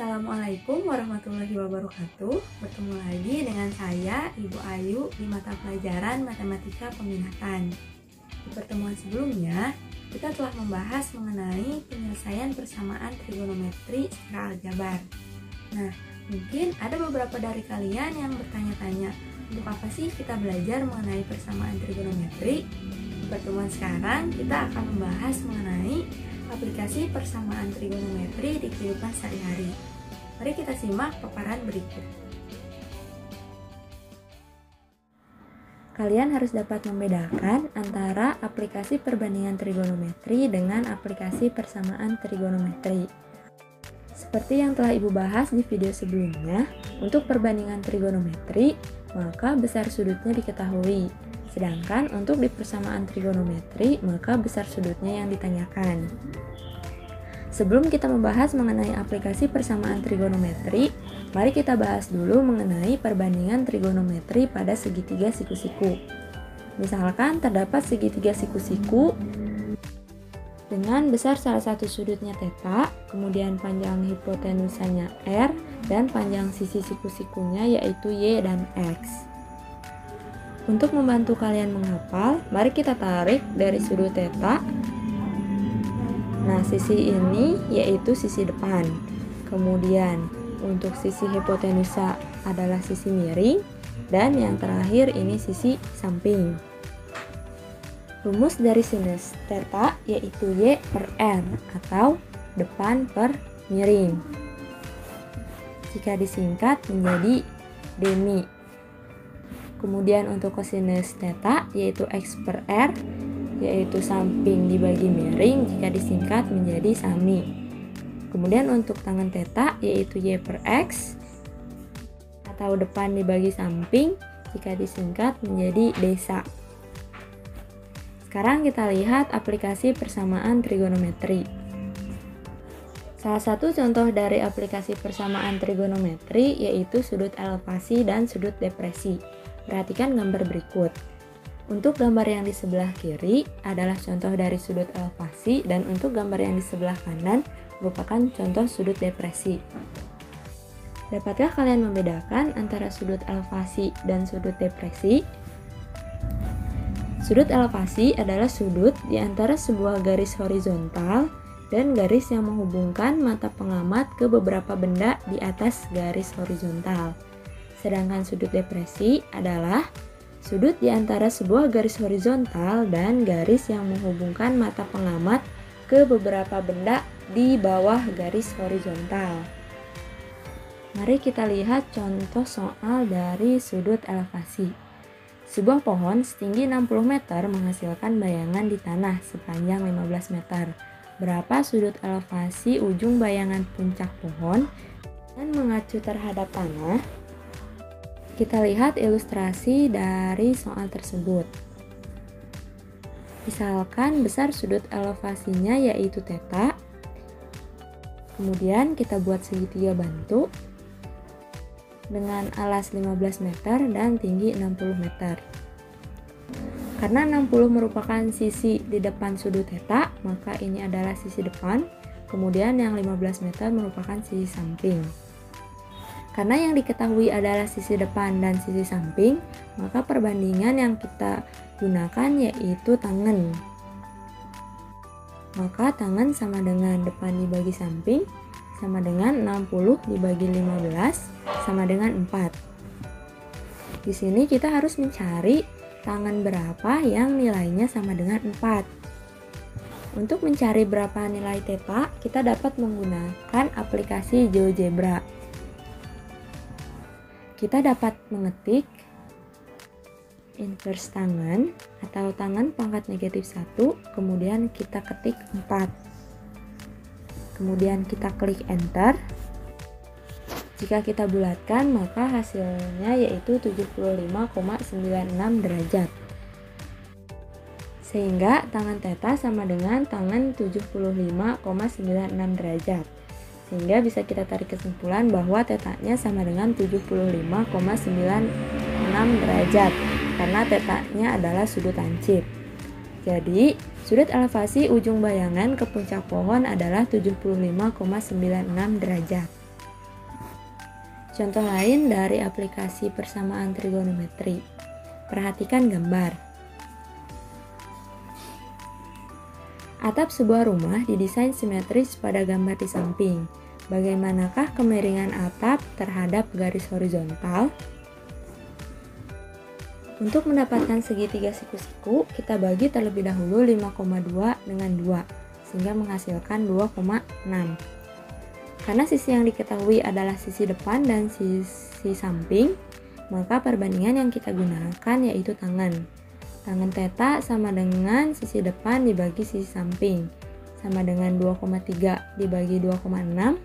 Assalamualaikum warahmatullahi wabarakatuh. Bertemu lagi dengan saya, Ibu Ayu, di mata pelajaran Matematika Peminatan. Di pertemuan sebelumnya, kita telah membahas mengenai penyelesaian persamaan trigonometri secara aljabar. Nah, mungkin ada beberapa dari kalian yang bertanya-tanya, untuk apa sih kita belajar mengenai persamaan trigonometri? Di pertemuan sekarang, kita akan membahas mengenai aplikasi persamaan trigonometri di kehidupan sehari-hari. Mari kita simak paparan berikut. Kalian harus dapat membedakan antara aplikasi perbandingan trigonometri dengan aplikasi persamaan trigonometri. Seperti yang telah Ibu bahas di video sebelumnya, untuk perbandingan trigonometri, maka besar sudutnya diketahui. Sedangkan untuk di persamaan trigonometri, maka besar sudutnya yang ditanyakan. Sebelum kita membahas mengenai aplikasi persamaan trigonometri, mari kita bahas dulu mengenai perbandingan trigonometri pada segitiga siku-siku. Misalkan terdapat segitiga siku-siku dengan besar salah satu sudutnya θ, kemudian panjang hipotenusanya r, dan panjang sisi siku-sikunya yaitu y dan x. Untuk membantu kalian menghafal, mari kita tarik dari sudut θ. Nah, sisi ini yaitu sisi depan. Kemudian, untuk sisi hipotenusa adalah sisi miring, dan yang terakhir ini sisi samping. Rumus dari sinus θ yaitu y per r atau depan per miring. Jika disingkat menjadi demi. Kemudian untuk kosinus θ yaitu x per r, yaitu samping dibagi miring jika disingkat menjadi sami. Kemudian untuk tangen θ yaitu y per x, atau depan dibagi samping jika disingkat menjadi desa. Sekarang kita lihat aplikasi persamaan trigonometri. Salah satu contoh dari aplikasi persamaan trigonometri yaitu sudut elevasi dan sudut depresi. Perhatikan gambar berikut. Untuk gambar yang di sebelah kiri adalah contoh dari sudut elevasi, dan untuk gambar yang di sebelah kanan merupakan contoh sudut depresi. Dapatkah kalian membedakan antara sudut elevasi dan sudut depresi? Sudut elevasi adalah sudut di antara sebuah garis horizontal dan garis yang menghubungkan mata pengamat ke beberapa benda di atas garis horizontal. Sedangkan sudut depresi adalah sudut di antara sebuah garis horizontal dan garis yang menghubungkan mata pengamat ke beberapa benda di bawah garis horizontal. Mari kita lihat contoh soal dari sudut elevasi. Sebuah pohon setinggi 60 meter menghasilkan bayangan di tanah sepanjang 15 meter. Berapa sudut elevasi ujung bayangan puncak pohon dan mengacu terhadap tanah? Kita lihat ilustrasi dari soal tersebut. Misalkan besar sudut elevasinya yaitu θ. Kemudian kita buat segitiga bantu dengan alas 15 meter dan tinggi 60 meter. Karena 60 merupakan sisi di depan sudut θ, maka ini adalah sisi depan. Kemudian yang 15 meter merupakan sisi samping. Karena yang diketahui adalah sisi depan dan sisi samping, maka perbandingan yang kita gunakan yaitu tangen. Maka tangen sama dengan depan dibagi samping, sama dengan 60 dibagi 15, sama dengan 4. Di sini kita harus mencari tangen berapa yang nilainya sama dengan 4. Untuk mencari berapa nilai θ, kita dapat menggunakan aplikasi GeoGebra. Kita dapat mengetik inverse tangen atau tangen pangkat negatif 1, kemudian kita ketik 4. Kemudian kita klik enter. Jika kita bulatkan, maka hasilnya yaitu 75,96 derajat. Sehingga tangen θ sama dengan tangen 75,96 derajat. Sehingga bisa kita tarik kesimpulan bahwa θ-nya sama dengan 75,96 derajat karena θ-nya adalah sudut lancip. Jadi, sudut elevasi ujung bayangan ke puncak pohon adalah 75,96 derajat. Contoh lain dari aplikasi persamaan trigonometri. Perhatikan gambar. Atap sebuah rumah didesain simetris pada gambar di samping. Bagaimanakah kemiringan atap terhadap garis horizontal? Untuk mendapatkan segitiga siku-siku, kita bagi terlebih dahulu 5,2 dengan 2, sehingga menghasilkan 2,6. Karena sisi yang diketahui adalah sisi depan dan sisi samping, maka perbandingan yang kita gunakan yaitu tangan. Tangan theta sama dengan sisi depan dibagi sisi samping, sama dengan 2,3 dibagi 2,6.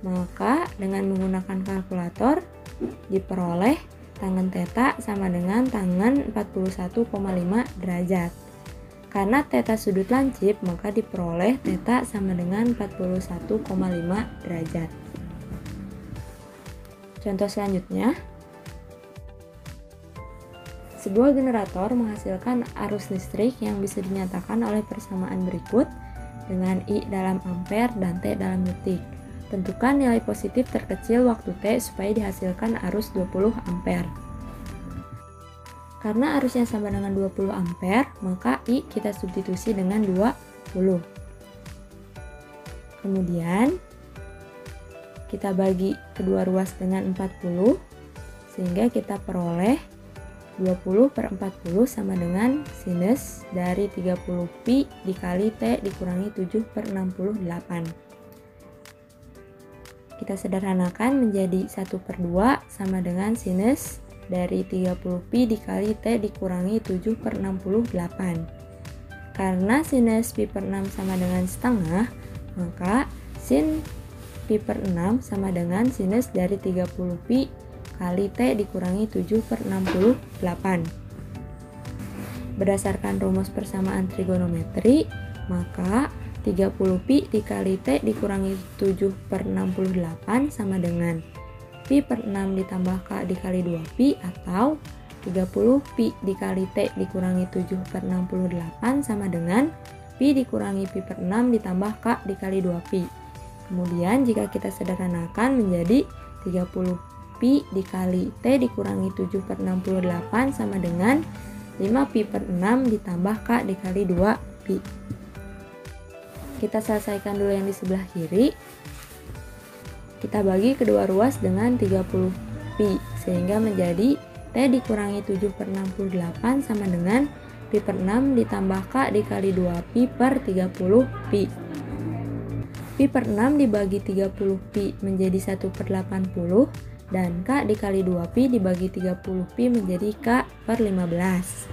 Maka dengan menggunakan kalkulator diperoleh tangan theta sama dengan tangan 41,5 derajat. Karena theta sudut lancip, maka diperoleh theta sama dengan 41,5 derajat. Contoh selanjutnya, sebuah generator menghasilkan arus listrik yang bisa dinyatakan oleh persamaan berikut dengan I dalam ampere dan T dalam detik. Tentukan nilai positif terkecil waktu T supaya dihasilkan arus 20 ampere. Karena arusnya sama dengan 20 ampere, maka I kita substitusi dengan 20. Kemudian kita bagi kedua ruas dengan 40, sehingga kita peroleh 20 per 40 sama dengan sinus dari 30 pi dikali T dikurangi 7 per 68. Kita sederhanakan menjadi 1 per 2 sama dengan sinus dari 30 pi dikali T dikurangi 7 per 68. Karena sinus pi per 6 sama dengan setengah, maka sin pi per 6 sama dengan sinus dari 30 pi kali T dikurangi 7 per 68. Berdasarkan rumus persamaan trigonometri, maka 30 pi dikali T dikurangi 7 per 68 sama dengan pi per 6 ditambah K dikali 2 pi, atau 30 pi dikali T dikurangi 7 per 68 sama dengan pi dikurangi pi per 6 ditambah K dikali 2 pi. Kemudian jika kita sederhanakan menjadi 30 pi dikali T dikurangi 7 per 68 sama dengan 5 pi per 6 ditambah K dikali 2 pi. Kita selesaikan dulu yang di sebelah kiri. Kita bagi kedua ruas dengan 30 pi, sehingga menjadi T dikurangi 7 per 68 sama dengan pi per 6 ditambah K dikali 2 pi per 30 pi. Pi per 6 dibagi 30 pi menjadi 1 per 80, dan K dikali 2 pi dibagi 30 pi menjadi K per 15.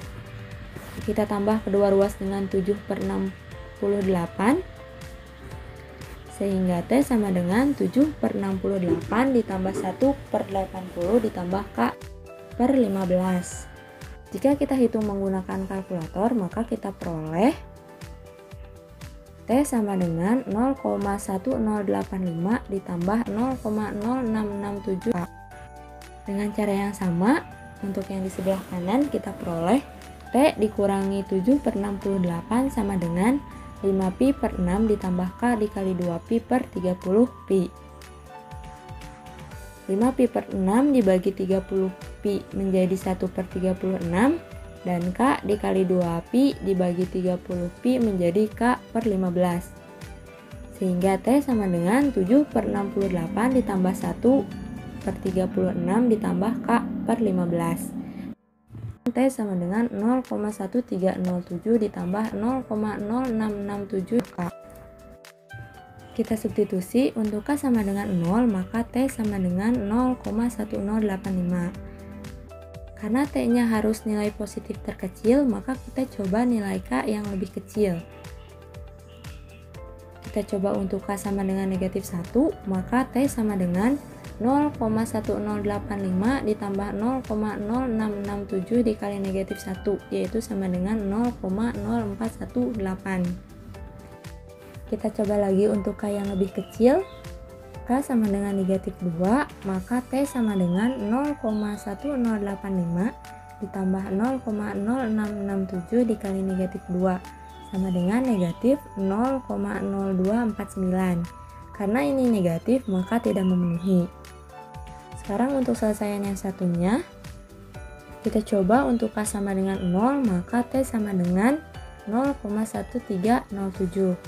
Kita tambah kedua ruas dengan 7 per 68, sehingga T sama dengan 7 per 68 ditambah 1 per 80 ditambah K per 15. Jika kita hitung menggunakan kalkulator, maka kita peroleh T sama dengan 0,1085 ditambah 0,0667 K. Dengan cara yang sama, untuk yang di sebelah kanan kita peroleh T dikurangi 7 per 68 sama dengan 5 pi per 6 ditambah K dikali 2 pi per 30 pi. 5 pi per 6 dibagi 30 pi menjadi 1 per 36, dan K dikali 2 pi dibagi 30 pi menjadi K per 15. Sehingga T sama dengan 7 per 68 ditambah 1 per 36 ditambah K per 15. T sama dengan 0,1307 ditambah 0,0667 K. Kita substitusi, untuk K sama dengan 0, maka T sama dengan 0,1085. Karena T-nya harus nilai positif terkecil, maka kita coba nilai K yang lebih kecil. Kita coba untuk K sama dengan negatif 1, maka T sama dengan 0,1085 ditambah 0,0667 dikali negatif 1, yaitu sama dengan 0,0418. Kita coba lagi untuk K yang lebih kecil. K sama dengan negatif 2, maka T sama dengan 0,1085 ditambah 0,0667 dikali negatif 2, sama dengan negatif 0,0249. Karena ini negatif, maka tidak memenuhi. Sekarang untuk selesaian yang satunya, kita coba untuk K sama dengan 0, maka T sama dengan 0,1307.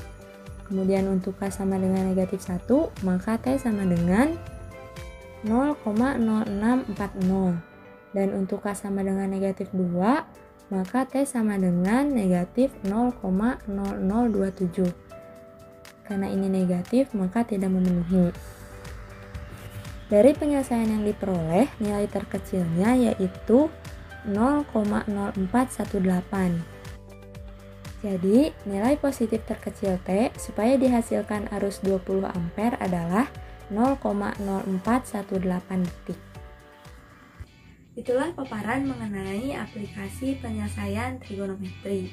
Kemudian untuk K sama dengan negatif 1, maka T sama dengan 0,0640. Dan untuk K sama dengan negatif 2, maka T sama dengan negatif 0,0027. Karena ini negatif, maka tidak memenuhi. Dari penyelesaian yang diperoleh, nilai terkecilnya yaitu 0,0418. Jadi, nilai positif terkecil T supaya dihasilkan arus 20 ampere adalah 0,0418 detik. Itulah paparan mengenai aplikasi penyelesaian trigonometri.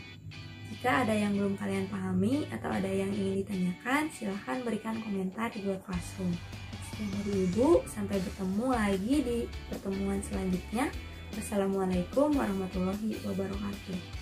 Jika ada yang belum kalian pahami atau ada yang ingin ditanyakan, silahkan berikan komentar di Google Classroom. Sekian dari Ibu, sampai bertemu lagi di pertemuan selanjutnya. Wassalamualaikum warahmatullahi wabarakatuh.